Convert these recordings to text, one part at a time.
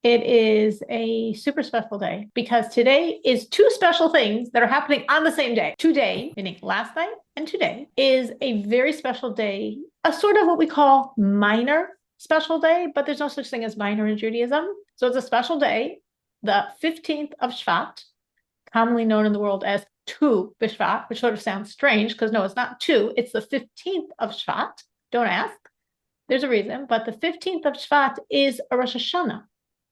It is a super special day because today is two special things that are happening on the same day. Today, meaning last night, and today is a very special day, a sort of what we call minor special day, but there's no such thing as minor in Judaism. So it's a special day, the 15th of Shvat, commonly known in the world as Tu B'Shvat, which sort of sounds strange because no, it's not two, it's the 15th of Shvat. Don't ask. There's a reason, but the 15th of Shvat is a Rosh Hashanah.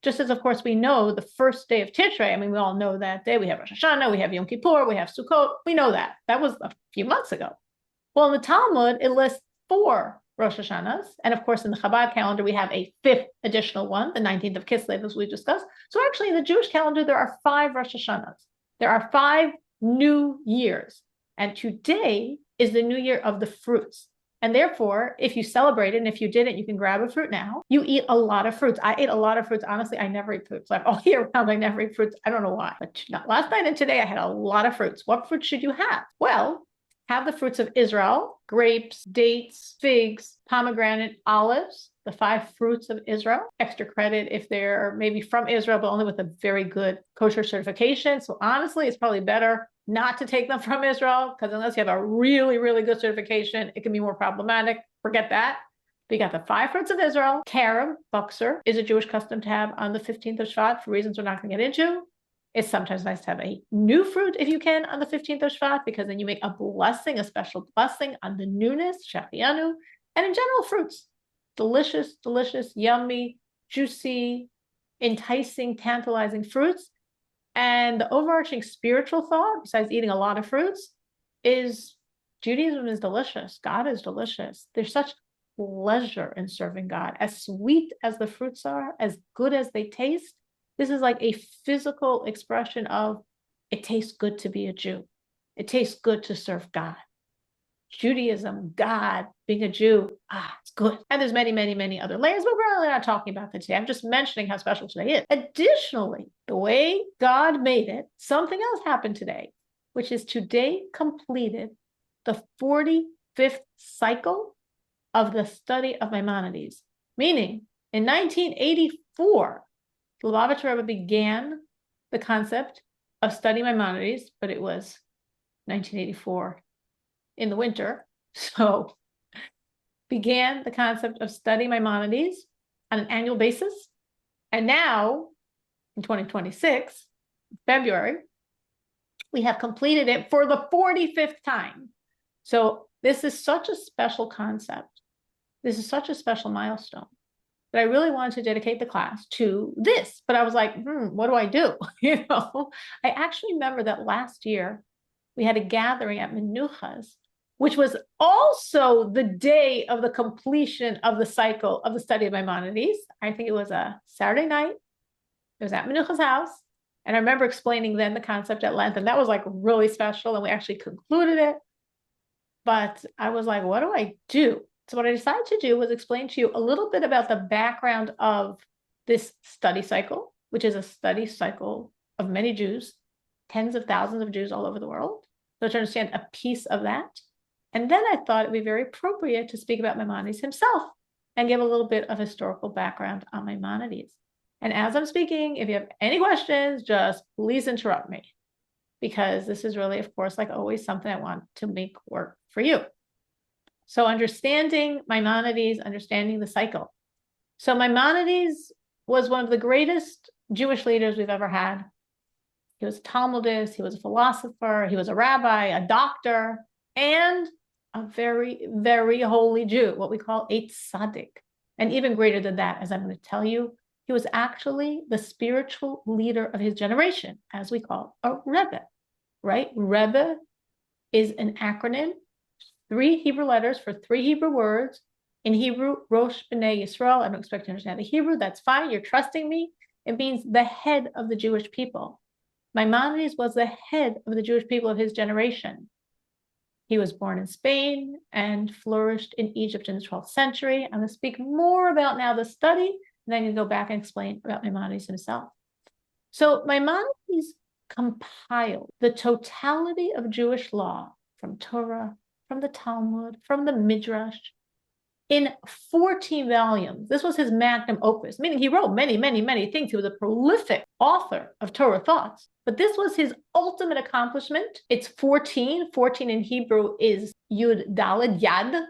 Just as, of course, we know the first day of Tishrei. I mean, we all know that day. We have Rosh Hashanah, we have Yom Kippur, we have Sukkot. We know that. That was a few months ago. Well, in the Talmud, it lists four Rosh Hashanahs. And of course, in the Chabad calendar, we have a fifth additional one, the 19th of Kislev, as we discussed. So actually, in the Jewish calendar, there are five Rosh Hashanahs. There are five new years. And today is the new year of the fruits. And therefore, if you celebrate it, and if you didn't, you can grab a fruit now. You eat a lot of fruits. I ate a lot of fruits. Honestly, I never eat fruits. Like all year round, I never eat fruits. I don't know why. But last night and today, I had a lot of fruits. What fruits should you have? Well, have the fruits of Israel: grapes, dates, figs, pomegranate, olives, the five fruits of Israel. Extra credit if they're maybe from Israel, but only with a very good kosher certification. So honestly, it's probably better not to take them from Israel, because unless you have a really, really good certification, it can be more problematic. Forget that. We got the five fruits of Israel. Carob, Buxer, is a Jewish custom to have on the 15th of Shvat for reasons we're not going to get into. It's sometimes nice to have a new fruit if you can on the 15th of Shvat, because then you make a blessing, a special blessing on the newness, Shachianu, and in general, fruits. Delicious, delicious, yummy, juicy, enticing, tantalizing fruits. And the overarching spiritual thought, besides eating a lot of fruits, is Judaism is delicious. God is delicious. There's such pleasure in serving God. As sweet as the fruits are, as good as they taste, this is like a physical expression of it tastes good to be a Jew. It tastes good to serve God. Judaism, God, being a Jew, it's good. And there's many, many, many other layers, but we're really not talking about that today. I'm just mentioning how special today is. Additionally, the way God made it, something else happened today, which is today completed the 45th cycle of the study of Maimonides. Meaning, in 1984, the Lubavitcher Rebbe began the concept of studying Maimonides, but it was 1984 in the winter. So began the concept of studying Maimonides on an annual basis. And now, in 2026, February, we have completed it for the 45th time. So this is such a special concept. This is such a special milestone that I really wanted to dedicate the class to this. But I was like, what do I do? I actually remember that last year we had a gathering at Menuchas, which was also the day of the completion of the cycle of the study of Maimonides. I think it was a Saturday night. It was at Menucha's house. And I remember explaining then the concept at length, and that was like really special. And we actually concluded it. But I was like, what do I do? So what I decided to do was explain to you a little bit about the background of this study cycle, which is a study cycle of many Jews, tens of thousands of Jews all over the world. So to understand a piece of that. And then I thought it'd be very appropriate to speak about Maimonides himself and give a little bit of historical background on Maimonides. And as I'm speaking, if you have any questions, just please interrupt me, because this is really, of course, like always, something I want to make work for you. So understanding Maimonides, understanding the cycle. So Maimonides was one of the greatest Jewish leaders we've ever had. He was a Talmudist, he was a philosopher, he was a rabbi, a doctor, and a very, very holy Jew, what we call a tzaddik. And even greater than that, as I'm going to tell you, he was actually the spiritual leader of his generation, as we call a Rebbe, right? Rebbe is an acronym, 3 Hebrew letters for 3 Hebrew words. In Hebrew, Rosh B'nai Yisrael. I don't expect you to understand the Hebrew. That's fine. You're trusting me. It means the head of the Jewish people. Maimonides was the head of the Jewish people of his generation. He was born in Spain and flourished in Egypt in the 12th century. I'm going to speak more about now the study, and then I can go back and explain about Maimonides himself. So Maimonides compiled the totality of Jewish law from Torah, from the Talmud, from the Midrash, in 14 volumes. This was his magnum opus, meaning he wrote many, many, many things. He was a prolific author of Torah thoughts, but this was his ultimate accomplishment. It's 14. 14 in Hebrew is Yud Daled, Yad,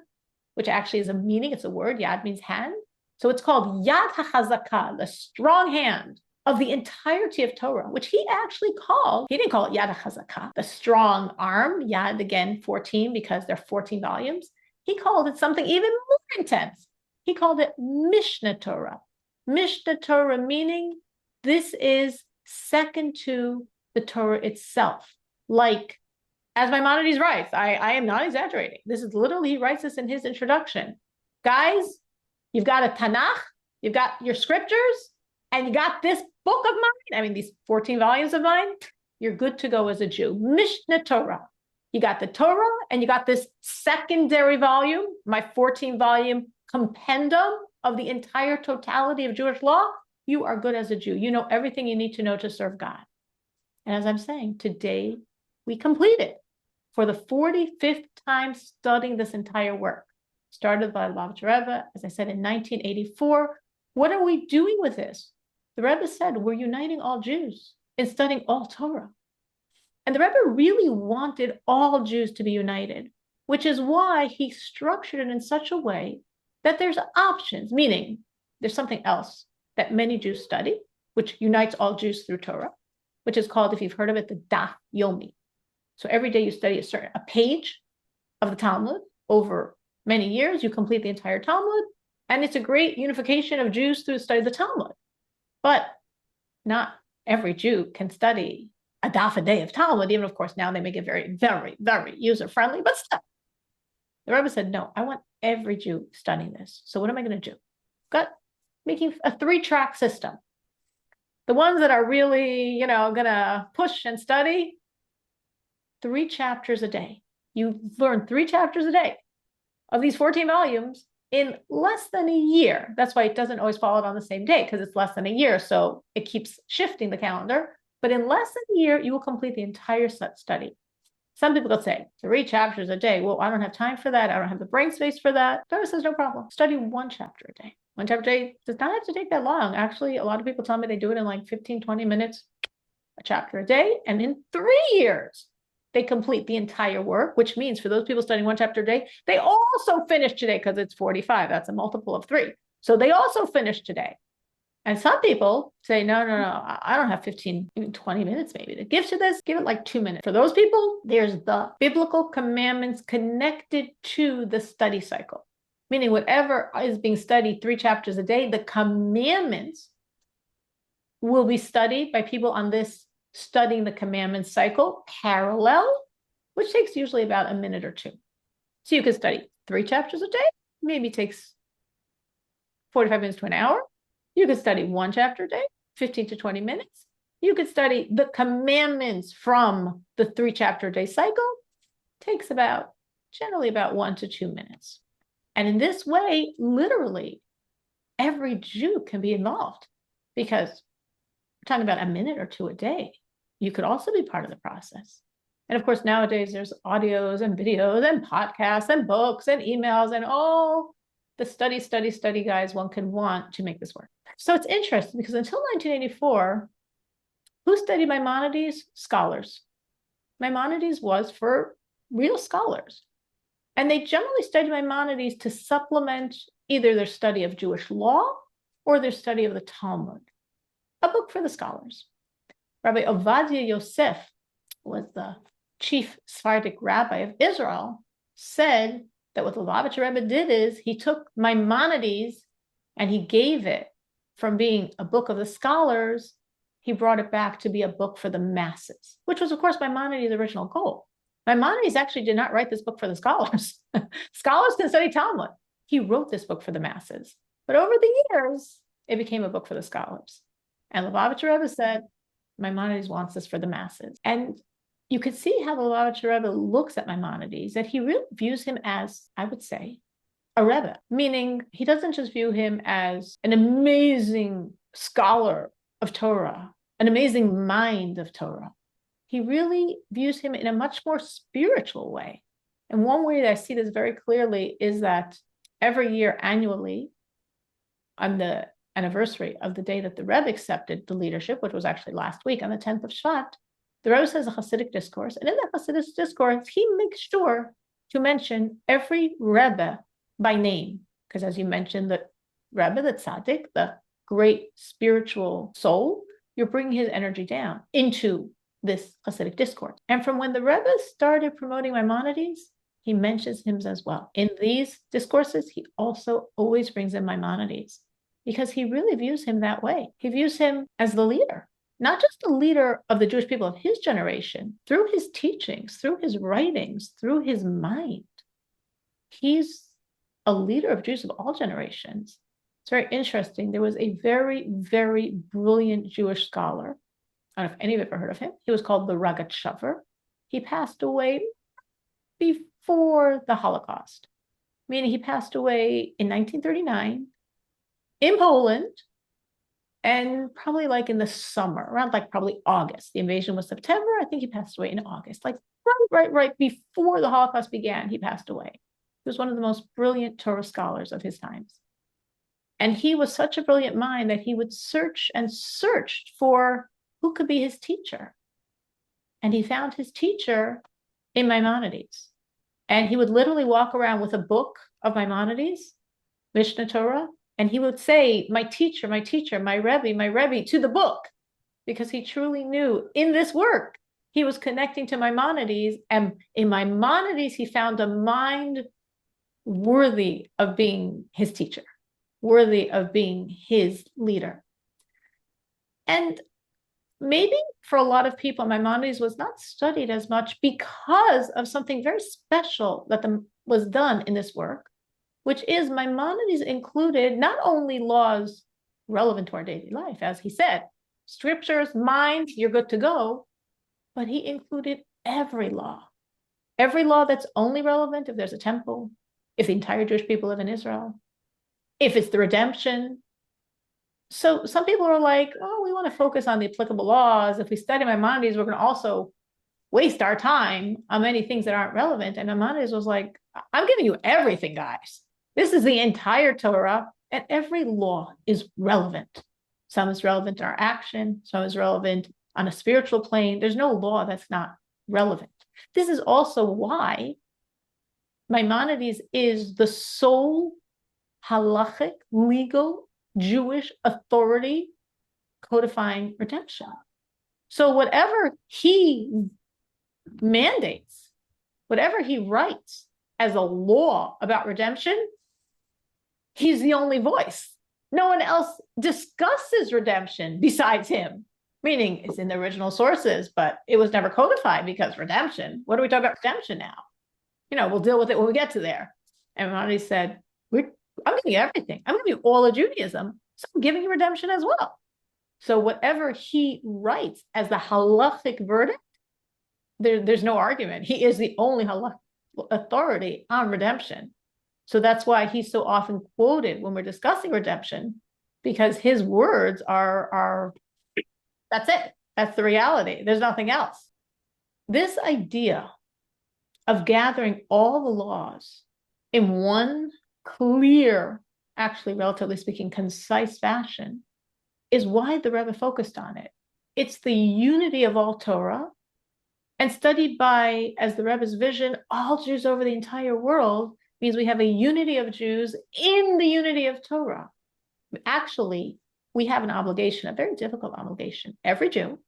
which actually is a meaning. It's a word. Yad means hand. So it's called Yad HaChazakah, the strong hand of the entirety of Torah, which he actually called, he didn't call it Yad HaChazakah, the strong arm, Yad again, 14, because there are 14 volumes. He called it something even more intense. He called it Mishnah Torah. Mishnah Torah meaning this is second to the Torah itself. Like, as Maimonides writes, I am not exaggerating. This is literally, he writes this in his introduction. Guys, you've got a Tanakh, you've got your scriptures, and you got this book of mine, I mean, these 14 volumes of mine, you're good to go as a Jew. Mishnah Torah. You got the Torah, and you got this secondary volume, my 14-volume compendium of the entire totality of Jewish law. You are good as a Jew. You know everything you need to know to serve God. And as I'm saying, today we completed for the 45th time studying this entire work. Started by Lubavitcher Rebbe, as I said, in 1984. What are we doing with this? The Rebbe said, we're uniting all Jews in studying all Torah. And the Rebbe really wanted all Jews to be united, which is why he structured it in such a way that there's options, meaning there's something else that many Jews study, which unites all Jews through Torah, which is called, if you've heard of it, the Daf Yomi. So every day you study a page of the Talmud. Over many years, you complete the entire Talmud, and it's a great unification of Jews through the study of the Talmud. But not every Jew can study a daf a day of Talmud, even of course now they make it very, very, very user-friendly, but still. The Rebbe said, no, I want every Jew studying this. So what am I going to do? Got making a 3-track system. The ones that are really, going to push and study, 3 chapters a day. You learn 3 chapters a day of these 14 volumes in less than a year. That's why it doesn't always fall out on the same day, because it's less than a year. So it keeps shifting the calendar. But in less than a year, you will complete the entire study. Some people will say 3 chapters a day. Well, I don't have time for that. I don't have the brain space for that. Torah says no problem. Study 1 chapter a day. 1 chapter a day does not have to take that long. Actually, a lot of people tell me they do it in like 15, 20 minutes, a chapter a day. And in 3 years, they complete the entire work, which means for those people studying 1 chapter a day, they also finish today because it's 45. That's a multiple of 3. So they also finish today. And some people say, no, I don't have 15, even 20 minutes maybe to give to this. Give it like 2 minutes. For those people, there's the biblical commandments connected to the study cycle. Meaning whatever is being studied 3 chapters a day, the commandments will be studied by people on this studying the commandments cycle parallel, which takes usually about a minute or 2. So you could study 3 chapters a day, maybe takes 45 minutes to an hour. You could study 1 chapter a day, 15 to 20 minutes. You could study the commandments from the 3 chapter a day cycle. Takes generally about 1 to 2 minutes. And in this way, literally, every Jew can be involved, because we're talking about a minute or 2 a day. You could also be part of the process. And of course, nowadays there's audios and videos and podcasts and books and emails and all the study guides one can want to make this work. So it's interesting because until 1984, who studied Maimonides? Scholars. Maimonides was for real scholars. And they generally studied Maimonides to supplement either their study of Jewish law or their study of the Talmud. A book for the scholars. Rabbi Ovadia Yosef was the chief Sephardic rabbi of Israel, said that what the Lubavitcher Rebbe did is he took Maimonides and he gave it from being a book of the scholars, he brought it back to be a book for the masses, which was, of course, Maimonides' original goal. Maimonides actually did not write this book for the scholars. Scholars can study Talmud. He wrote this book for the masses. But over the years, it became a book for the scholars. And Lubavitcher Rebbe said, Maimonides wants this for the masses. And you could see how the Lubavitcher Rebbe looks at Maimonides, that he really views him as, I would say, a Rebbe, meaning he doesn't just view him as an amazing scholar of Torah, an amazing mind of Torah. He really views him in a much more spiritual way. And one way that I see this very clearly is that every year annually on the anniversary of the day that the Rebbe accepted the leadership, which was actually last week on the 10th of Shvat, the Rebbe says a Hasidic discourse. And in that Hasidic discourse, he makes sure to mention every Rebbe by name. Because as you mentioned, the Rebbe, the Tzaddik, the great spiritual soul, you're bringing his energy down into this Hasidic discourse. And from when the Rebbe started promoting Maimonides, he mentions him as well. In these discourses, he also always brings in Maimonides because he really views him that way. He views him as the leader, not just the leader of the Jewish people of his generation, through his teachings, through his writings, through his mind. He's a leader of Jews of all generations. It's very interesting. There was a very, very brilliant Jewish scholar. I don't know if any of you have ever heard of him. He was called the Rogachover. He passed away before the Holocaust, meaning he passed away in 1939 in Poland, and probably like in the summer, around like probably August. The invasion was September. I think he passed away in August, like right before the Holocaust began, he passed away. He was one of the most brilliant Torah scholars of his times. And he was such a brilliant mind that he would search and search for who could be his teacher. And he found his teacher in Maimonides. And he would literally walk around with a book of Maimonides, Mishnah Torah, and he would say, my teacher, my Rebbe, to the book, because he truly knew in this work, he was connecting to Maimonides. And in Maimonides, he found a mind worthy of being his teacher, worthy of being his leader. And maybe for a lot of people, Maimonides was not studied as much because of something very special that was done in this work, which is Maimonides included not only laws relevant to our daily life, as he said, scriptures, mind, you're good to go, but he included every law that's only relevant if there's a temple, if the entire Jewish people live in Israel, if it's the redemption. So some people are like, oh, we want to focus on the applicable laws. If we study Maimonides, we're going to also waste our time on many things that aren't relevant. And Maimonides was like, I'm giving you everything, guys. This is the entire Torah, and every law is relevant. Some is relevant to our action, some is relevant on a spiritual plane. There's no law that's not relevant. This is also why Maimonides is the sole halachic, legal, Jewish authority codifying redemption. So whatever he mandates, whatever he writes as a law about redemption, he's the only voice. No one else discusses redemption besides him, meaning it's in the original sources, but it was never codified because redemption. What are we talking about redemption now? We'll deal with it when we get to there. And Maimonides said, I'm giving you everything. I'm giving you all of Judaism, so I'm giving you redemption as well. So whatever he writes as the halachic verdict, there's no argument. He is the only halachic authority on redemption. So that's why he's so often quoted when we're discussing redemption, because his words are that's it. That's the reality. There's nothing else. This idea of gathering all the laws in one clear, actually, relatively speaking, concise fashion is why the Rebbe focused on it. It's the unity of all Torah, and studied by, as the Rebbe's vision, all Jews over the entire world, means we have a unity of Jews in the unity of Torah. Actually, we have an obligation, a very difficult obligation. Every Jew,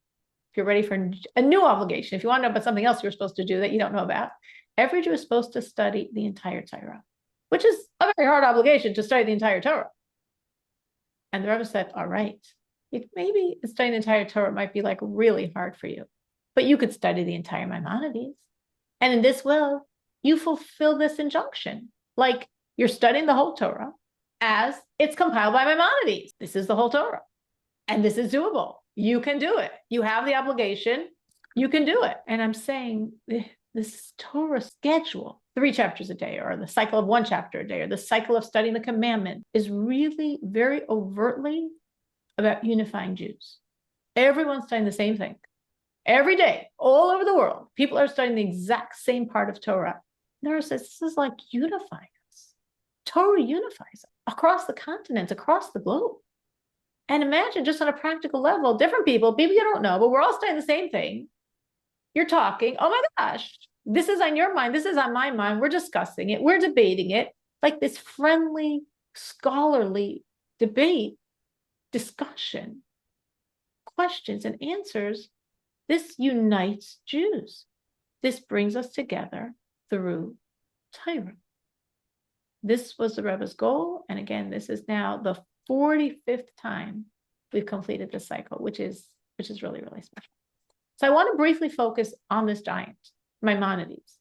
if you're ready for a new obligation, if you want to know about something else you're supposed to do that you don't know about, every Jew is supposed to study the entire Torah, which is a very hard obligation to study the entire Torah. And the Rebbe said, all right, maybe studying the entire Torah might be like really hard for you, but you could study the entire Maimonides. And in this way, you fulfill this injunction. Like you're studying the whole Torah as it's compiled by Maimonides. This is the whole Torah. And this is doable. You can do it. You have the obligation. You can do it. And I'm saying this Torah schedule, 3 chapters a day, or the cycle of 1 chapter a day, or the cycle of studying the commandment, is really very overtly about unifying Jews. Everyone's studying the same thing. Every day, all over the world, people are studying the exact same part of Torah. Notice this is like unifying us. Torah unifies us across the continents, across the globe. And imagine just on a practical level, different people you don't know, but we're all studying the same thing. You're talking, oh my gosh, this is on your mind, this is on my mind. We're discussing it, we're debating it, like this friendly, scholarly debate, discussion, questions and answers. This unites Jews. This brings us together through Turen. This was the Rebbe's goal. And again, this is now the 45th time we've completed this cycle, which is really, really special. So I want to briefly focus on this giant, Maimonides.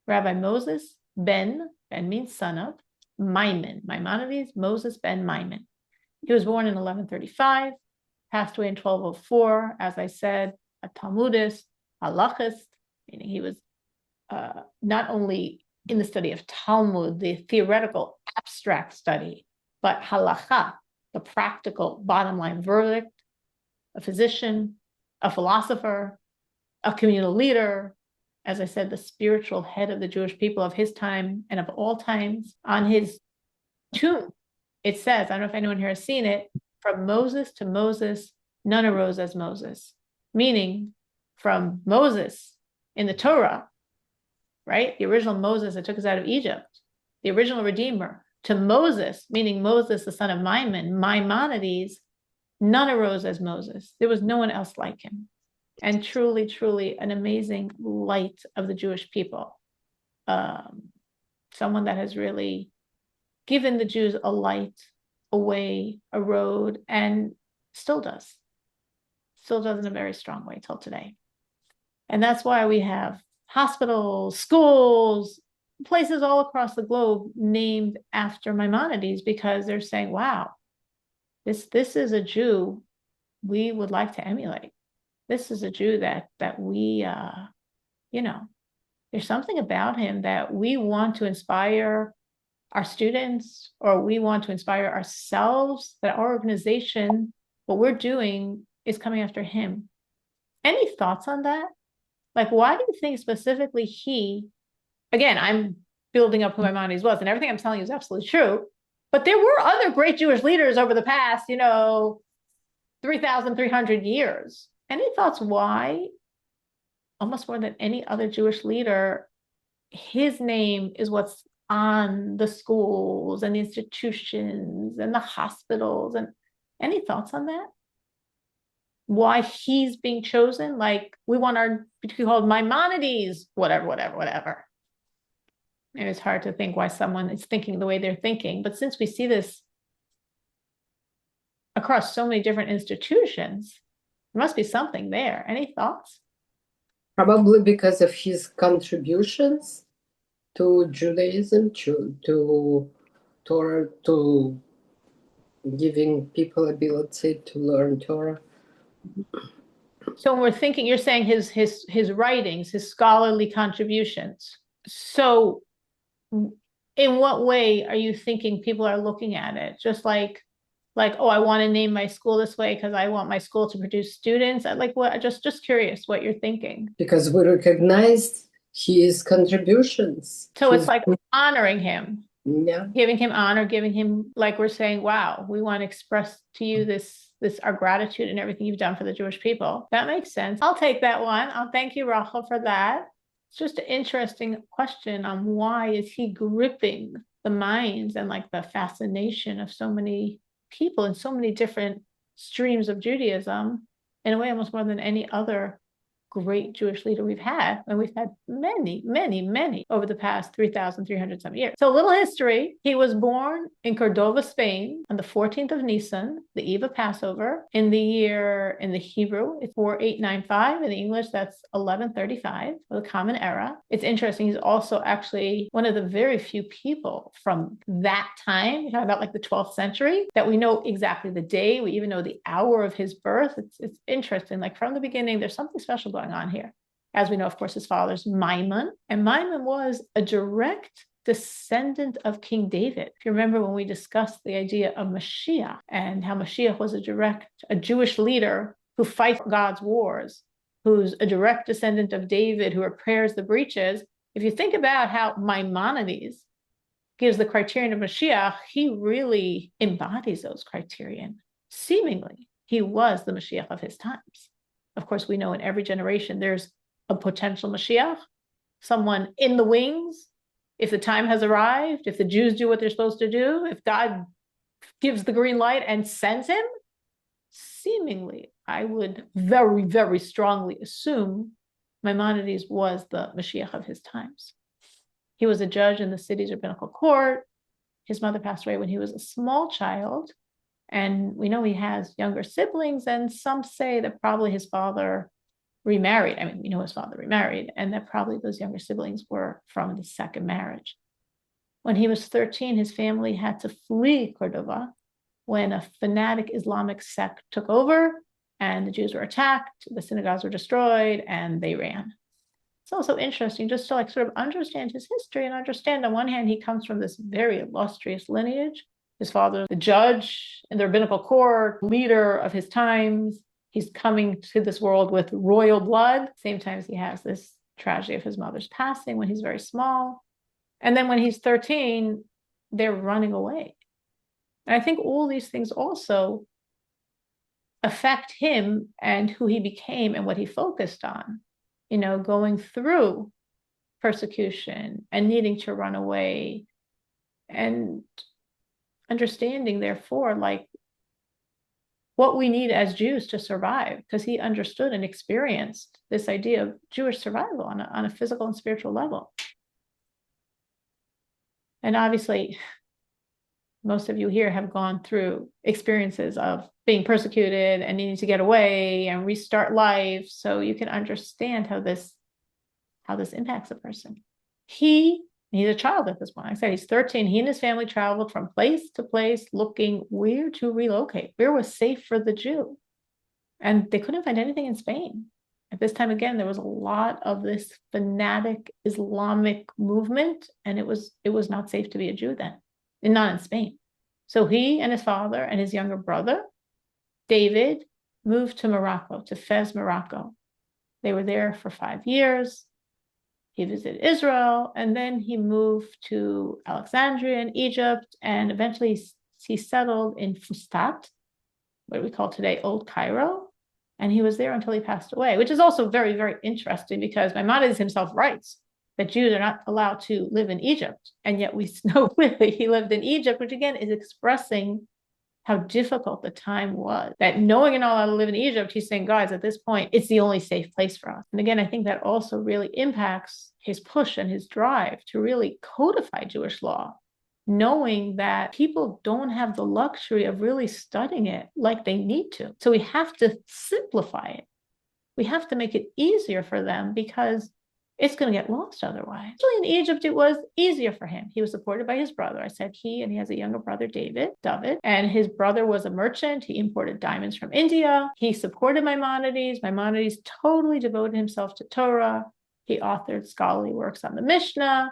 Rabbi Moses ben means son of, Maimonides, Moses ben Maimon. He was born in 1135, passed away in 1204, as I said, a Talmudist, halachist, meaning he was not only in the study of Talmud, the theoretical abstract study, but halacha, the practical bottom line verdict, a physician, a philosopher, a communal leader, as I said, the spiritual head of the Jewish people of his time and of all times. On his tomb, it says, I don't know if anyone here has seen it, from Moses to Moses, none arose as Moses. Meaning, from Moses in the Torah, right? The original Moses that took us out of Egypt, the original Redeemer, to Moses, meaning Moses, the son of Maimonides, none arose as Moses. There was no one else like him. And truly, truly an amazing light of the Jewish people. Someone that has really given the Jews a light, a way, a road, and still does. Still does in a very strong way till today. And that's why we have hospitals, schools, places all across the globe named after Maimonides, because they're saying, wow, this is a Jew we would like to emulate. This is a Jew that we, there's something about him that we want to inspire our students, or we want to inspire ourselves, that our organization, what we're doing is coming after him. Any thoughts on that? Like, why do you think specifically he, again, I'm building up who Maimonides was, and everything I'm telling you is absolutely true, but there were other great Jewish leaders over the past, 3,300 years. Any thoughts why, almost more than any other Jewish leader, his name is what's on the schools and the institutions and the hospitals? And any thoughts on that? Why he's being chosen? Like, we want our to be called Maimonides, whatever. And it's hard to think why someone is thinking the way they're thinking. But since we see this across so many different institutions, there must be something there. Any thoughts? Probably because of his contributions to Judaism, to Torah, to giving people ability to learn Torah. So when we're thinking, you're saying his writings, his scholarly contributions. So in what way are you thinking people are looking at it? Just like, oh, I want to name my school this way because I want my school to produce students. I like what, just curious what you're thinking. Because we recognized his contributions. So it's like honoring him. Yeah. Giving him honor, giving him, like we're saying, wow, we want to express to you this our gratitude and everything you've done for the Jewish people. That makes sense. I'll take that one. I'll thank you, Rachel, for that. It's just an interesting question on why is he gripping the minds and like the fascination of so many people in so many different streams of Judaism, in a way almost more than any other great Jewish leader we've had, and we've had many over the past 3,300 some years. So a little history. He was born in Cordova, Spain on the 14th of Nisan, the eve of Passover, in the Hebrew, it's 4895. In the English, that's 1135, the Common Era. It's interesting. He's also actually one of the very few people from that time, you're talking about like the 12th century, that we know exactly the day. We even know the hour of his birth. It's interesting. Like from the beginning, there's something special going on here. As we know, of course, his father's Maimon, and Maimon was a direct descendant of King David. If you remember when we discussed the idea of Mashiach and how Mashiach was a Jewish leader who fights God's wars, who's a direct descendant of David, who repairs the breaches. If you think about how Maimonides gives the criterion of Mashiach, he really embodies those criterion. Seemingly, he was the Mashiach of his times. Of course, we know in every generation there's a potential Mashiach, someone in the wings. If the time has arrived, if the Jews do what they're supposed to do, if God gives the green light and sends him, seemingly, I would very, very strongly assume Maimonides was the Mashiach of his times. He was a judge in the city's rabbinical court. His mother passed away when he was a small child. And we know he has younger siblings, and some say that probably his father remarried. I mean, we know his father remarried, and that probably those younger siblings were from the second marriage. When he was 13, his family had to flee Cordova when a fanatic Islamic sect took over and the Jews were attacked, the synagogues were destroyed, and they ran. It's also interesting just to sort of understand his history and understand on one hand, he comes from this very illustrious lineage. His father, the judge in the rabbinical court, leader of his times. He's coming to this world with royal blood. Same time as he has this tragedy of his mother's passing when he's very small. And then when he's 13, they're running away. And I think all these things also affect him and who he became and what he focused on, going through persecution and needing to run away and understanding, therefore, what we need as Jews to survive, because he understood and experienced this idea of Jewish survival on a physical and spiritual level. And obviously, most of you here have gone through experiences of being persecuted and needing to get away and restart life. So you can understand how this impacts a person. He's a child at this point. I said he's 13. He and his family traveled from place to place looking where to relocate, where was safe for the Jew. And they couldn't find anything in Spain. At this time, again, there was a lot of this fanatic Islamic movement, and it was not safe to be a Jew then, and not in Spain. So he and his father and his younger brother, David, moved to Morocco, to Fez, Morocco. They were there for 5 years. He visited Israel, and then he moved to Alexandria in Egypt, and eventually he settled in Fustat, what we call today Old Cairo, and he was there until he passed away, which is also very, very interesting because Maimonides himself writes that Jews are not allowed to live in Egypt, and yet we know clearly he lived in Egypt, which again is expressing how difficult the time was. That knowing you're not allowed to live in Egypt, he's saying, guys, at this point, it's the only safe place for us. And again, I think that also really impacts his push and his drive to really codify Jewish law, knowing that people don't have the luxury of really studying it like they need to. So we have to simplify it. We have to make it easier for them because it's going to get lost otherwise. Actually, in Egypt, it was easier for him. He was supported by his brother. I said he has a younger brother, David, and his brother was a merchant. He imported diamonds from India. He supported Maimonides. Maimonides totally devoted himself to Torah. He authored scholarly works on the Mishnah,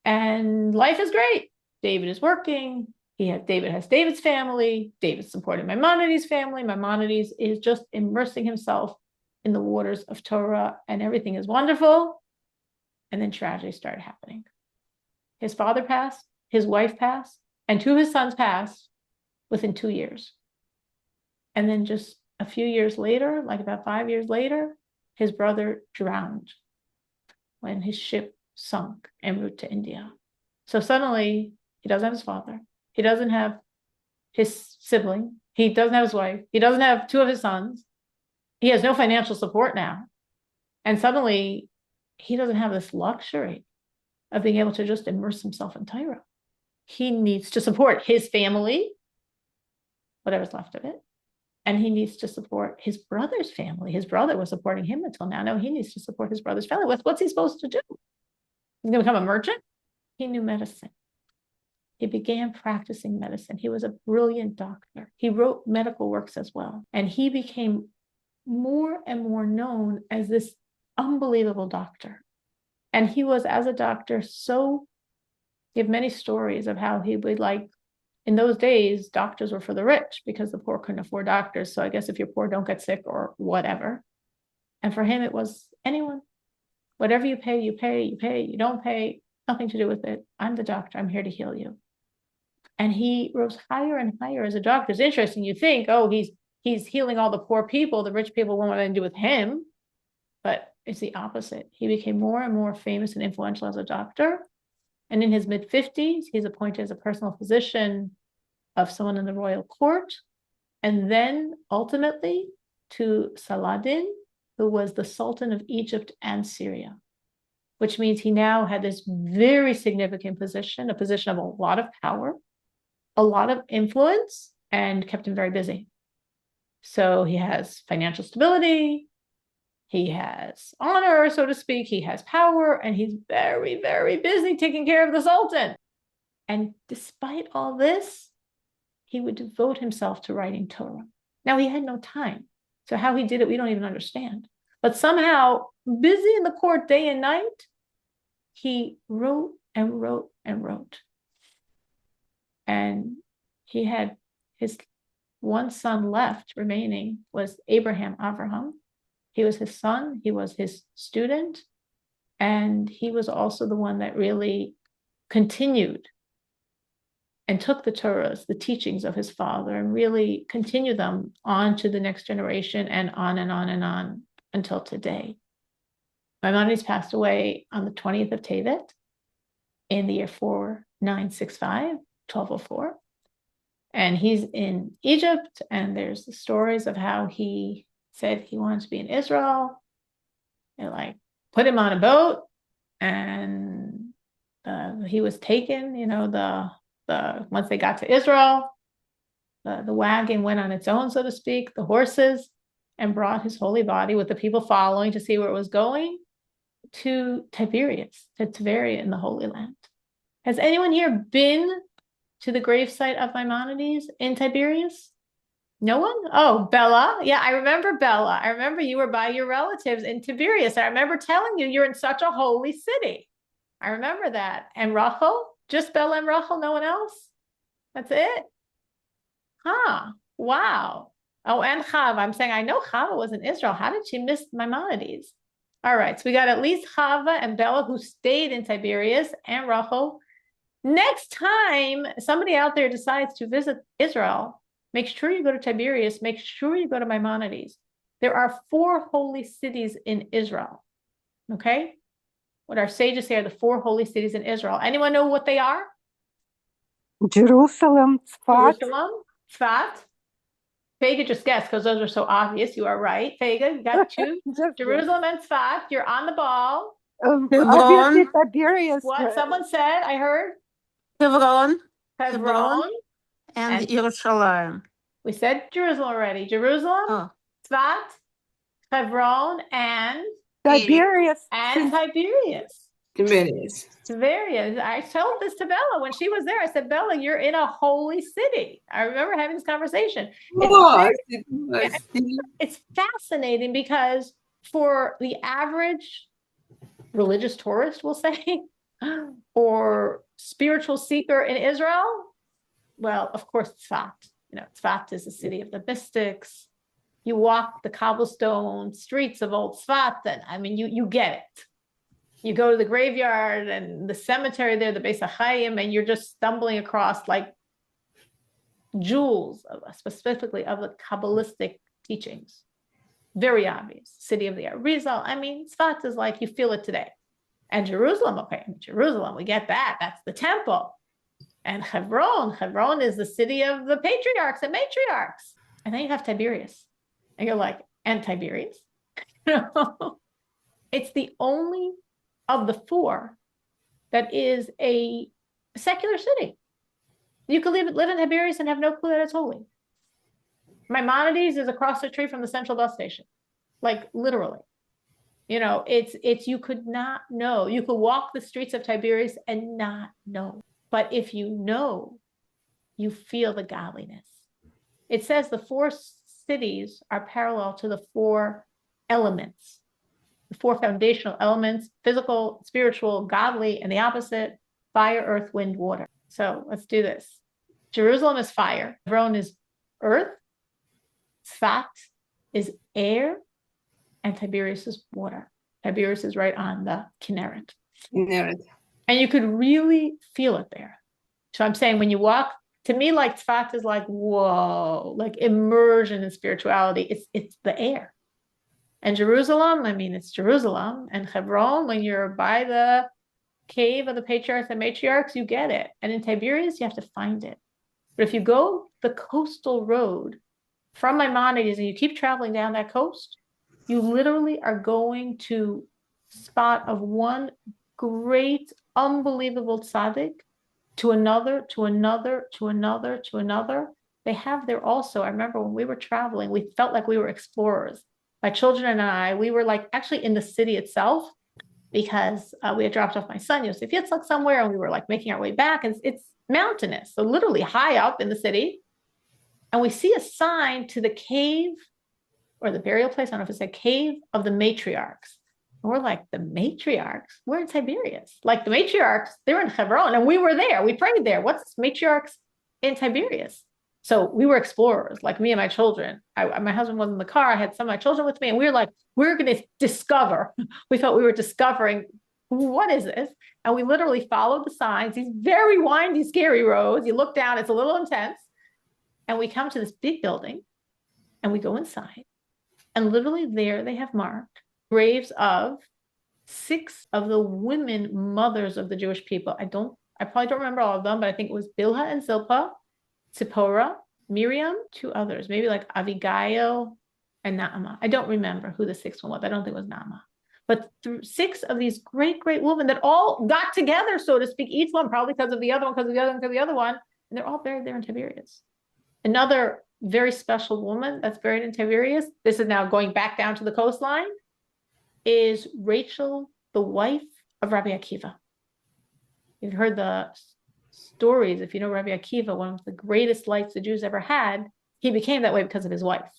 and life is great. David is working. David has David's family. David's supporting Maimonides' family. Maimonides is just immersing himself in the waters of Torah, and everything is wonderful. And then tragedy started happening. His father passed, his wife passed, and 2 of his sons passed within 2 years. And then just a few years later, like about 5 years later, his brother drowned when his ship sunk en route to India. So suddenly, he doesn't have his father. He doesn't have his sibling. He doesn't have his wife. He doesn't have 2 of his sons. He has no financial support now. And suddenly, he doesn't have this luxury of being able to just immerse himself in Torah. He needs to support his family, whatever's left of it. And he needs to support his brother's family. His brother was supporting him until now. Now he needs to support his brother's family. What's he supposed to do? He's going to become a merchant? He knew medicine. He began practicing medicine. He was a brilliant doctor. He wrote medical works as well. And he became more and more known as this unbelievable doctor. And he was, as a doctor, he had many stories of how he would in those days, doctors were for the rich because the poor couldn't afford doctors. So I guess if you're poor, don't get sick or whatever. And for him, it was anyone, whatever you pay, you pay, you pay, you don't pay, Nothing to do with it. I'm the doctor. I'm here to heal you. And he rose higher and higher as a doctor. It's interesting. You think, oh, he's healing all the poor people. The rich people won't want anything to do with him. But it's the opposite. He became more and more famous and influential as a doctor. And in his mid-50s, he's appointed as a personal physician of someone in the royal court. And then ultimately to Saladin, who was the Sultan of Egypt and Syria, which means he now had this very significant position, a position of a lot of power, a lot of influence, and kept him very busy. So he has financial stability, he has honor, so to speak, he has power, and he's very, very busy taking care of the Sultan. And despite all this, he would devote himself to writing Torah. Now, he had no time. So how he did it, we don't even understand. But somehow, busy in the court day and night, he wrote and wrote and wrote. And he had his one son left remaining was Avraham. He was his son, he was his student, and he was also the one that really continued and took the Torahs, the teachings of his father, and really continued them on to the next generation and on and on and on until today. Maimonides passed away on the 20th of Tevet in the year 4965, 1204. And he's in Egypt, and there's the stories of how he said he wanted to be in Israel. They like put him on a boat, and he was taken, once they got to Israel, the wagon went on its own, so to speak, the horses, and brought his holy body with the people following to see where it was going to Tiberias, to Tveria in the Holy Land. Has anyone here been to the gravesite of Maimonides in Tiberias? No one? Oh, Bella. Yeah, I remember Bella. I remember you were by your relatives in Tiberias. I remember telling you you're in such a holy city. I remember that. And Rachel? Just Bella and Rachel, no one else? That's it? Huh. Wow. Oh, and Chava. I'm saying I know Chava was in Israel. How did she miss Maimonides? All right, so we got at least Chava and Bella who stayed in Tiberias, and Rachel. Next time somebody out there decides to visit Israel, make sure you go to Tiberias, make sure you go to Maimonides. There are 4 holy cities in Israel, okay? What our sages say are the 4 holy cities in Israel. Anyone know what they are? Jerusalem, Tzfat. Jerusalem, Tzfat. Fega just guessed because those are so obvious. You are right. Fega, you got 2. Jerusalem and Tzfat. You're on the ball. Obviously, Tiberias. What someone said, I heard. Hebron Hebron and Yerushalayim. We said Jerusalem already. Jerusalem, Tzfat, Hebron, and Tiberias. Tiberias. I told this to Bella when she was there. I said, Bella, you're in a holy city. I remember having this conversation. It's fascinating because for the average religious tourist, we'll say, or spiritual seeker in Israel, well, of course, Tzfat. Tzfat is the city of the mystics. You walk the cobblestone streets of old Tzfat, and you get it. You go to the graveyard and the cemetery there, the Beis HaChaim, and you're just stumbling across like jewels, specifically of the Kabbalistic teachings. Very obvious. City of the Arizal. Tzfat is like, you feel it today. And Jerusalem, Jerusalem, we get that. That's the temple. And Hebron is the city of the patriarchs and matriarchs. And then you have Tiberias. And you're like, and Tiberias? It's the only of the 4 that is a secular city. You could live in Tiberias and have no clue that it's holy. Maimonides is across the street from the central bus station. Like literally. It's you could not know. You could walk the streets of Tiberias and not know. But if you know, you feel the godliness. It says the 4 cities are parallel to the 4 elements, the 4 foundational elements: physical, spiritual, godly, and the opposite: fire, earth, wind, water. So let's do this. Jerusalem is fire. Hebron is earth. Tzfat is air. And Tiberias is water. Tiberias is right on the Kinneret. And you could really feel it there. So I'm saying when you walk, to me, like Tzfat is like, whoa, like immersion in spirituality. It's the air. And Jerusalem, I mean, it's Jerusalem. And Hebron, when you're by the cave of the patriarchs and matriarchs, you get it. And in Tiberias, you have to find it. But if you go the coastal road from Maimonides and you keep traveling down that coast, you literally are going to spot of one great, unbelievable tzaddik to another, to another, to another, to another. They have there also, I remember when we were traveling, we felt like we were explorers. My children and I, we were like actually in the city itself because we had dropped off my son, Yosef Yitzhak, somewhere, and we were like making our way back. And it's mountainous, so literally high up in the city. And we see a sign to the cave or the burial place. I don't know if it's a cave of the matriarchs. And we're like, the matriarchs? We're in Tiberias. Like the matriarchs, they're in Hebron, and we were there. We prayed there. What's matriarchs in Tiberias? So we were explorers, like me and my children. My husband was in the car. I had some of my children with me, and we were like, we're going to discover. We felt we were discovering, what is this? And we literally followed the signs, these very windy, scary roads. You look down, it's a little intense. And we come to this big building, and we go inside. And literally there they have marked graves of 6 of the women mothers of the Jewish people. I probably don't remember all of them, but I think it was Bilhah and Zilpah, Zipporah, Miriam, 2 others, maybe like Abigail and Naamah. I don't remember who the 6th one was. I don't think it was Naamah. But 6 of these great, great women that all got together, so to speak, each one probably because of the other one, because of the other one, because of the other one. And they're all buried there in Tiberias. Another very special woman that's buried in Tiberias, this is now going back down to the coastline, is Rachel, the wife of Rabbi Akiva. You've heard the stories. If you know Rabbi Akiva, one of the greatest lights the Jews ever had, he became that way because of his wife.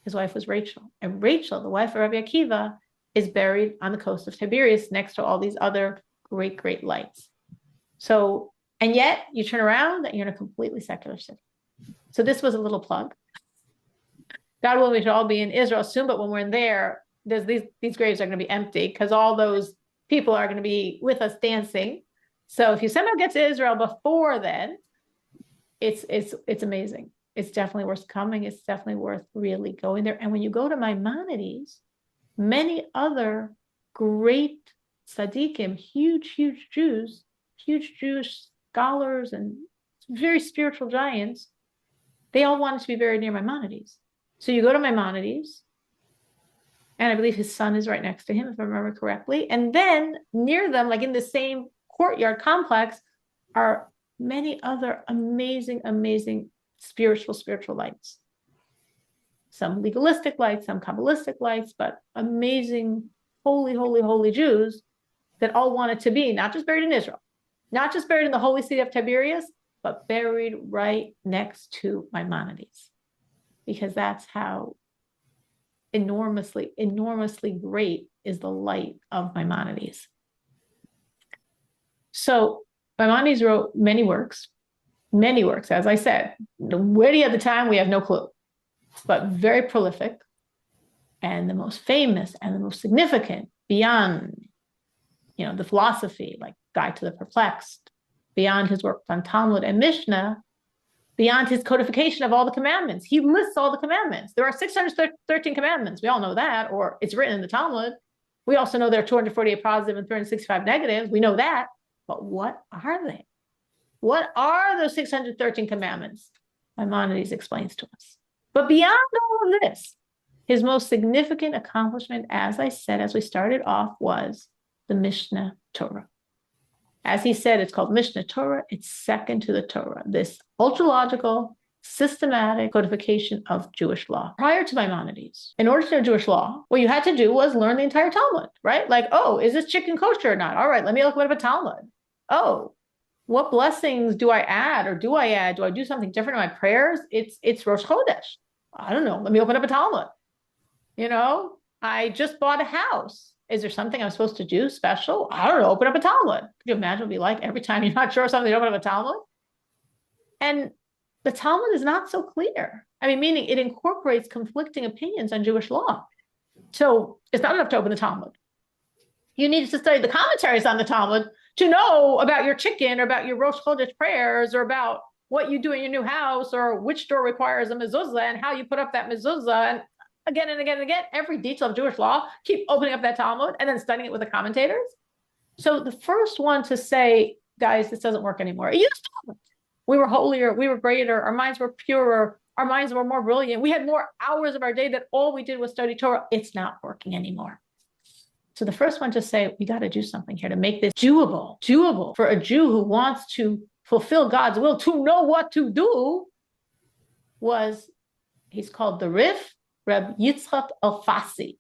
His wife was Rachel. And Rachel, the wife of Rabbi Akiva, is buried on the coast of Tiberias next to all these other great, great lights. So, and yet you turn around and you're in a completely secular city. So this was a little plug. God willing, we should all be in Israel soon, but when we're in there, there's these graves are going to be empty because all those people are going to be with us dancing. So if you somehow get to Israel before then, it's amazing. It's definitely worth coming. It's definitely worth really going there. And when you go to Maimonides, many other great tzaddikim, huge Jews, huge Jewish scholars and very spiritual giants, they all wanted to be buried near Maimonides. So you go to Maimonides, and I believe his son is right next to him, if I remember correctly. And then near them, like in the same courtyard complex, are many other amazing spiritual lights. Some legalistic lights, some Kabbalistic lights, but amazing, holy Jews that all wanted to be not just buried in Israel, not just buried in the holy city of Tiberias, but buried right next to Maimonides, because that's how enormously great is the light of Maimonides. So Maimonides wrote many works, as I said. Where did he have the time? We have no clue, but very prolific. And the most famous and the most significant beyond, the philosophy, like Guide to the Perplexed, beyond his work on Talmud and Mishnah, beyond his codification of all the commandments. He lists all the commandments. There are 613 commandments. We all know that, or it's written in the Talmud. We also know there are 248 positive and 365 negatives. We know that. But what are they? What are those 613 commandments? Maimonides explains to us. But beyond all of this, his most significant accomplishment, as I said, as we started off, was the Mishnah Torah. As he said, it's called Mishnah Torah. It's second to the Torah, this ultra-logical, systematic codification of Jewish law. Prior to Maimonides, in order to know Jewish law, what you had to do was learn the entire Talmud, right? Like, oh, is this chicken kosher or not? All right, let me look at a Talmud. Oh, what blessings do I add or do I add? Do I do something different in my prayers? It's Rosh Chodesh. I don't know. Let me open up a Talmud. I just bought a house. Is there something I'm supposed to do special? I don't know. Open up a Talmud. Could you imagine what it'd be like every time you're not sure something, you open up a Talmud? And the Talmud is not so clear. Meaning it incorporates conflicting opinions on Jewish law. So it's not enough to open the Talmud. You need to study the commentaries on the Talmud to know about your chicken or about your Rosh Chodesh prayers or about what you do in your new house or which door requires a mezuzah and how you put up that mezuzah. And again and again and again, every detail of Jewish law, keep opening up that Talmud and then studying it with the commentators. So the first one to say, guys, this doesn't work anymore. It used to. We were holier, we were greater, our minds were purer, our minds were more brilliant. We had more hours of our day that all we did was study Torah. It's not working anymore. So the first one to say, we got to do something here to make this doable for a Jew who wants to fulfill God's will, to know what to do, was, he's called the Rif, Reb Yitzchak Alfasi.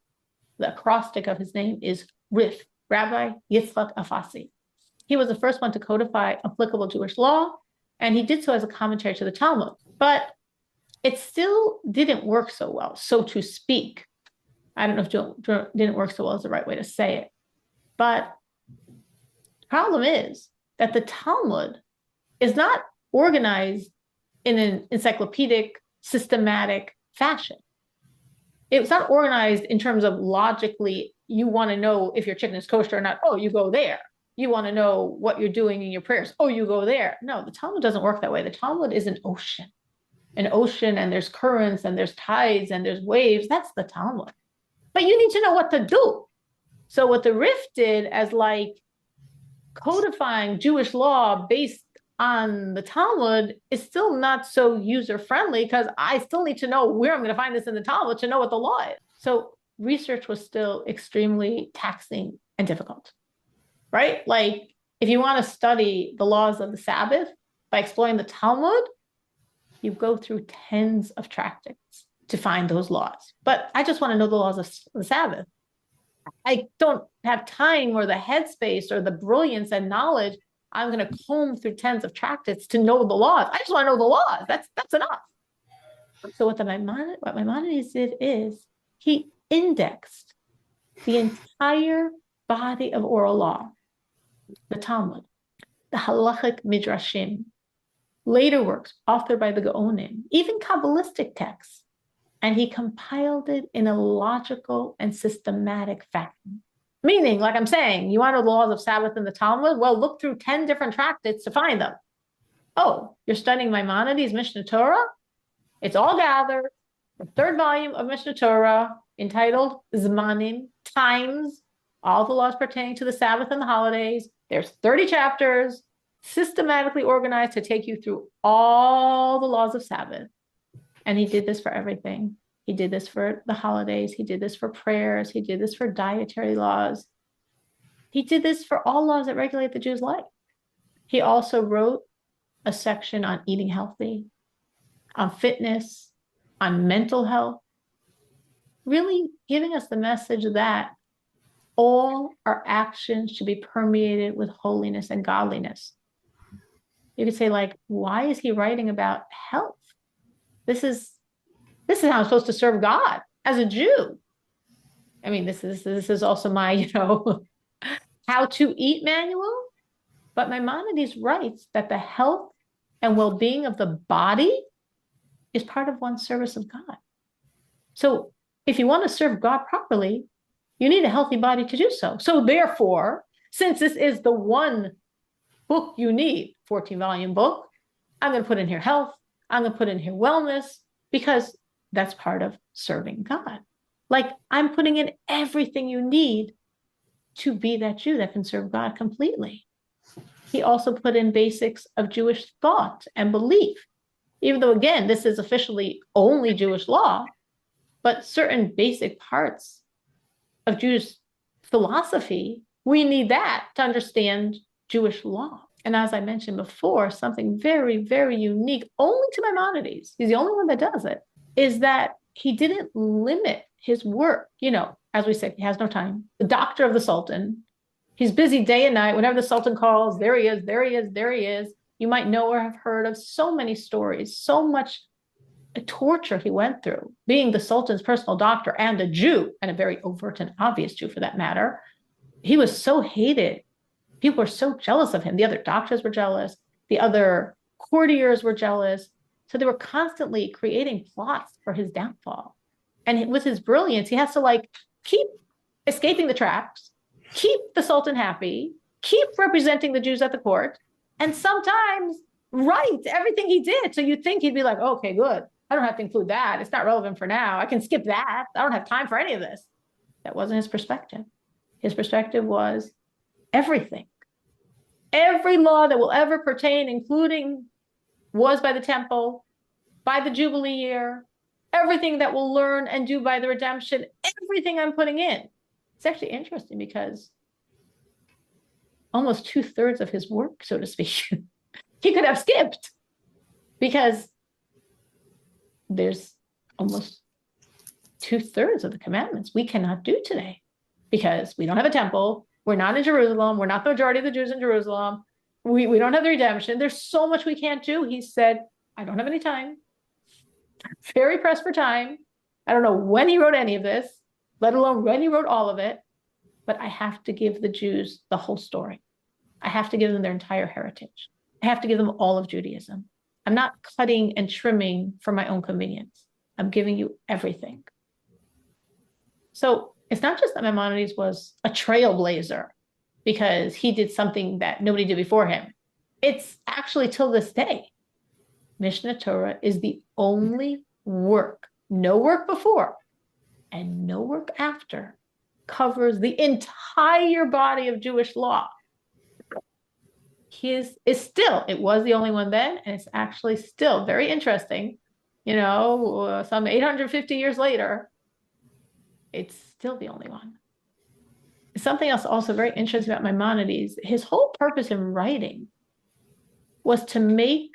The acrostic of his name is Rif, Rabbi Yitzchak Alfasi. He was the first one to codify applicable Jewish law, and he did so as a commentary to the Talmud. But it still didn't work so well, so to speak. I don't know if didn't work so well is the right way to say it. But the problem is that the Talmud is not organized in an encyclopedic, systematic fashion. It's not organized in terms of logically, you want to know if your chicken is kosher or not. Oh, you go there. You want to know what you're doing in your prayers. Oh, you go there. No, the Talmud doesn't work that way. The Talmud is an ocean, and there's currents and there's tides and there's waves. That's the Talmud. But you need to know what to do. So what the Rif did as like codifying Jewish law based on the Talmud is still not so user-friendly because I still need to know where I'm going to find this in the Talmud to know what the law is. So research was still extremely taxing and difficult, right? Like if you want to study the laws of the Sabbath by exploring the Talmud, you go through tens of tractates to find those laws. But I just want to know the laws of the Sabbath. I don't have time or the headspace or the brilliance and knowledge. I'm going to comb through tens of tractates to know the laws. I just want to know the laws. That's enough. So what Maimonides did is he indexed the entire body of oral law, the Talmud, the halachic midrashim, later works authored by the Gaonim, even Kabbalistic texts, and he compiled it in a logical and systematic fashion. Meaning, like I'm saying, you want to know the laws of Sabbath in the Talmud? Well, look through 10 different tractates to find them. Oh, you're studying Maimonides' Mishnah Torah? It's all gathered. The third volume of Mishnah Torah, entitled Zmanim, Times, all the laws pertaining to the Sabbath and the holidays. There's 30 chapters, systematically organized to take you through all the laws of Sabbath. And he did this for everything. He did this for the holidays. He did this for prayers. He did this for dietary laws. He did this for all laws that regulate the Jew's life. He also wrote a section on eating healthy, on fitness, on mental health, really giving us the message that all our actions should be permeated with holiness and godliness. You could say, like, why is he writing about health? This is how I'm supposed to serve God as a Jew. I mean, this is also my, how to eat manual. But Maimonides writes that the health and well-being of the body is part of one's service of God. So if you want to serve God properly, you need a healthy body to do so. So therefore, since this is the one book you need, 14-volume book, I'm going to put in here health. I'm going to put in here wellness, because that's part of serving God. Like, I'm putting in everything you need to be that Jew that can serve God completely. He also put in basics of Jewish thought and belief, even though, again, this is officially only Jewish law, but certain basic parts of Jewish philosophy, we need that to understand Jewish law. And as I mentioned before, something very, very unique, only to Maimonides, he's the only one that does it, is that he didn't limit his work. As we say, he has no time. The doctor of the Sultan, he's busy day and night. Whenever the Sultan calls, there he is, there he is, there he is. You might know or have heard of so many stories, so much torture he went through, being the Sultan's personal doctor and a Jew, and a very overt and obvious Jew for that matter. He was so hated. People were so jealous of him. The other doctors were jealous. The other courtiers were jealous. So they were constantly creating plots for his downfall. And with his brilliance, he has to keep escaping the traps, keep the Sultan happy, keep representing the Jews at the court, and sometimes write everything he did. So you'd think he'd be like, okay, good. I don't have to include that. It's not relevant for now. I can skip that. I don't have time for any of this. That wasn't his perspective. His perspective was everything. Every law that will ever pertain, including was by the temple, by the Jubilee year, everything that we'll learn and do by the redemption, everything I'm putting in. It's actually interesting because almost 2/3 of his work, so to speak, he could have skipped, because there's almost 2/3 of the commandments we cannot do today because we don't have a temple. We're not in Jerusalem. We're not the majority of the Jews in Jerusalem. We don't have the redemption. There's so much we can't do. He said, I don't have any time. I'm very pressed for time. I don't know when he wrote any of this, let alone when he wrote all of it, but I have to give the Jews the whole story. I have to give them their entire heritage. I have to give them all of Judaism. I'm not cutting and trimming for my own convenience. I'm giving you everything. So it's not just that Maimonides was a trailblazer because he did something that nobody did before him. It's actually till this day, Mishneh Torah is the only work, no work before and no work after, covers the entire body of Jewish law. It was the only one then, and it's actually still very interesting. Some 850 years later, it's still the only one. Something else also very interesting about Maimonides, his whole purpose in writing was to make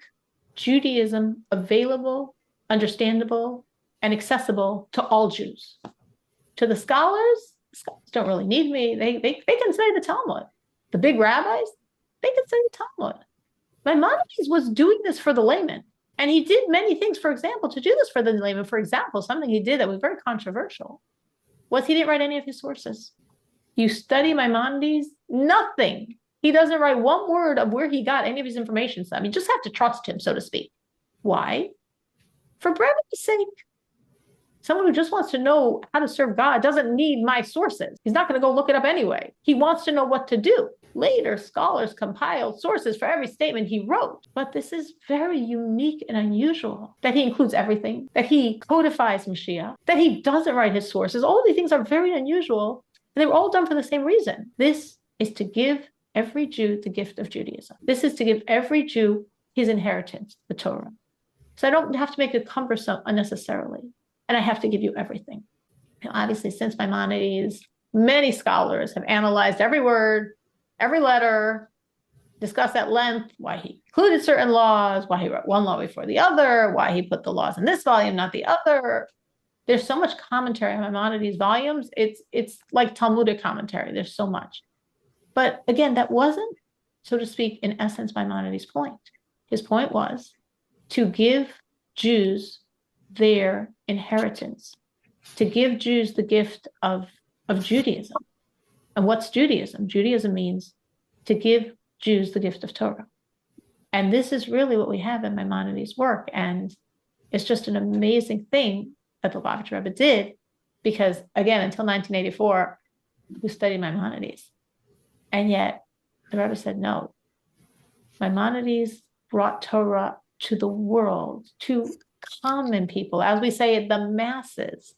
Judaism available, understandable, and accessible to all Jews. To the scholars don't really need me. They can say the Talmud. The big rabbis, they can say the Talmud. Maimonides was doing this for the layman. And he did many things, for example, to do this for the layman. For example, something he did that was very controversial was he didn't write any of his sources. You study Maimonides, nothing. He doesn't write one word of where he got any of his information from. You just have to trust him, so to speak. Why? For brevity's sake. Someone who just wants to know how to serve God doesn't need my sources. He's not going to go look it up anyway. He wants to know what to do. Later, scholars compiled sources for every statement he wrote. But this is very unique and unusual, that he includes everything, that he codifies Mashiach, that he doesn't write his sources. All these things are very unusual, and they were all done for the same reason. This is to give every Jew the gift of Judaism. This is to give every Jew his inheritance, the Torah. So I don't have to make it cumbersome unnecessarily. And I have to give you everything. Now, obviously, since Maimonides, many scholars have analyzed every word, every letter, discussed at length why he included certain laws, why he wrote one law before the other, why he put the laws in this volume, not the other. There's so much commentary on Maimonides' volumes. It's like Talmudic commentary. There's so much. But again, that wasn't, so to speak, in essence, Maimonides' point. His point was to give Jews their inheritance, to give Jews the gift of Judaism. And what's Judaism? Judaism means to give Jews the gift of Torah. And this is really what we have in Maimonides' work. And it's just an amazing thing that the Lubavitch Rebbe did, because again, until 1984, we studied Maimonides. And yet the Rebbe said, no, Maimonides brought Torah to the world, to common people, as we say, the masses.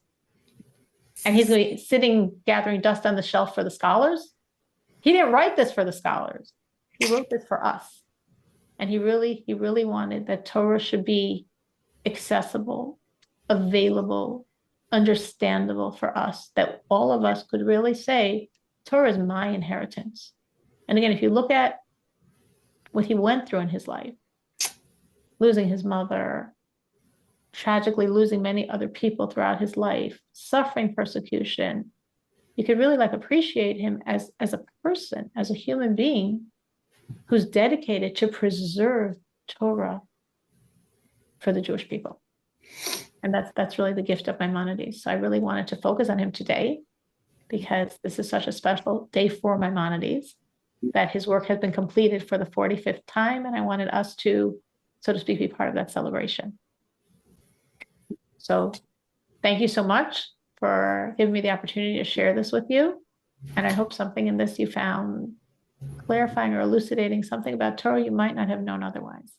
And he's going to be sitting, gathering dust on the shelf for the scholars. He didn't write this for the scholars. He wrote this for us. And he really wanted that Torah should be accessible, available, understandable for us, that all of us could really say, Torah is my inheritance. And again, if you look at what he went through in his life, losing his mother, tragically losing many other people throughout his life, suffering persecution, you could really appreciate him as a person, as a human being who's dedicated to preserve Torah for the Jewish people. And that's really the gift of Maimonides. So I really wanted to focus on him today because this is such a special day for Maimonides, that his work has been completed for the 45th time. And I wanted us to, so to speak, be part of that celebration. So thank you so much for giving me the opportunity to share this with you. And I hope something in this you found clarifying or elucidating something about Torah you might not have known otherwise.